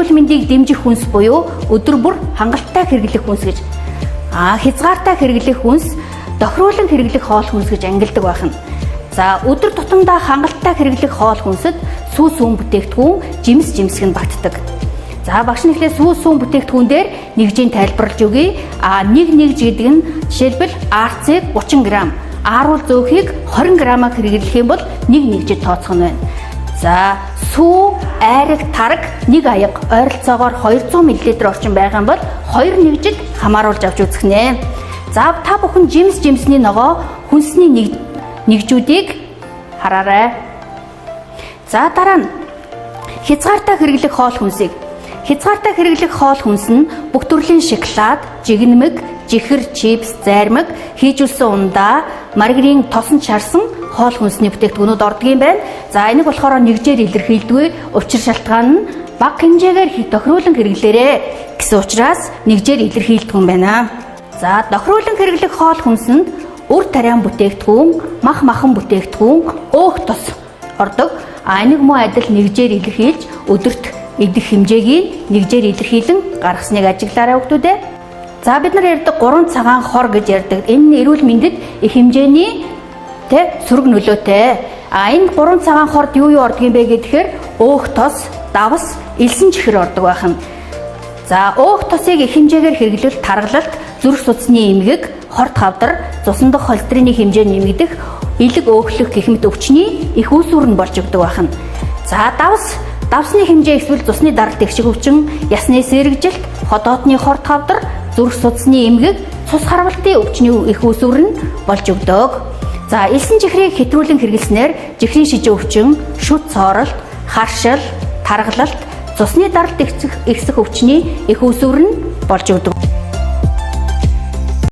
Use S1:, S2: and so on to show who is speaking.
S1: эрүүл мэндийг дэмжих хүнс буюу өдөр бүр хангалттай хэрэглэх хүнс гэж. Хязгаартай хэрэглэх хүнс тохируулан хэрэглэх хоол хүнс гэж ангилдаг байна. За өдөр тутамдаа хангалттай хэрэглэх хоол хүнсэд сүүс сүм бүтээгдэхүүн, жимсэг нь багтдаг. За багш нь ихлээр сүүс сүм бүтээгдэхүүн дээр нэгжийн тайлбарлаж өгье. Нэг нэгж гэдэг нь жишээлбэл арцыг 30 г, ааруул зөөхийг 20 г-аар хэрэглэх юм бол нэг нэгжид тооцох нь байна. За сүү, айраг, тараг нэг аяга ойролцоогоор 200 мл орчим байгаа юм бол 2 нэгжид хамааруулж авч үзэх нэ. За та бүхэн жимсний ногоо хүнсний нэгжүүдийг хараарай. За дараа нь хязгаартай хэрэглэх хоол хүнсийг. Хязгаартай хэрэглэх хоол хүнс нь бүх төрлийн шоколад, жигнэмэг, жихэр, чипс, зайрмаг, хийжүүлсэн ундаа, маргарин тосон чарсан хоол хүнсний бүтээгдэхүүнүүд ордог юм байна. За энийг болохоор нэгжээр илэрхийлдэг. Учир шалтгаан нь бага хэмжээгээр тохируулан хэрэглээрэй гэсэн учраас нэгжээр илэрхийлдэг юм байна. За тохируулан хэрэглэх хоол хүнсэнд үр тариан бүтээгдэхүүн, махан бүтээгдэхүүн, өөх тос ордог. Энийг муу адил нэгжээр илэрхийлж өдөрт идэх хэмжээг нэгжээр илэрхийлэн гаргасныг ажиглаарай хүүхдүүдээ. За бид нар ярьдаг 3 цагаан хор гэж ярьдаг. Энэ нь эрүүл мэндэд их хэмжээний сөрөг нөлөөтэй. Энэ 3 цагаан хорд юу ордог юм бэ гэхээр өөх тос, давс, элсэн чихэр ордог байна. За өөх тосыг их хэмжээгээр хэрэглэл таргалалт, зүрх судасны эмгэг, хорт хавдар, цусан дох холестерины хэмжээ нэмэгдэх, элэг өөхлөх гэх мэт өвчний их үүсвэр нь болж өгдөг байна. За давсны хэмжээ эсвэл цусны даралт ихшиг өвчин, ясны сэрэгжилт, ходоодны хорт хавдар, зүрх судасны эмгэг, цус харвалтын өвчний их үүсвэр нь болж өгдөг. За элсэн чихрийг хэтрүүлэн хэрэглэснээр чихрийн шижээ өвчин, шүд цооролт, харшил, таргалалт, цусны даралт ихсэх өвчний их үүсвэр нь болж өгдөг.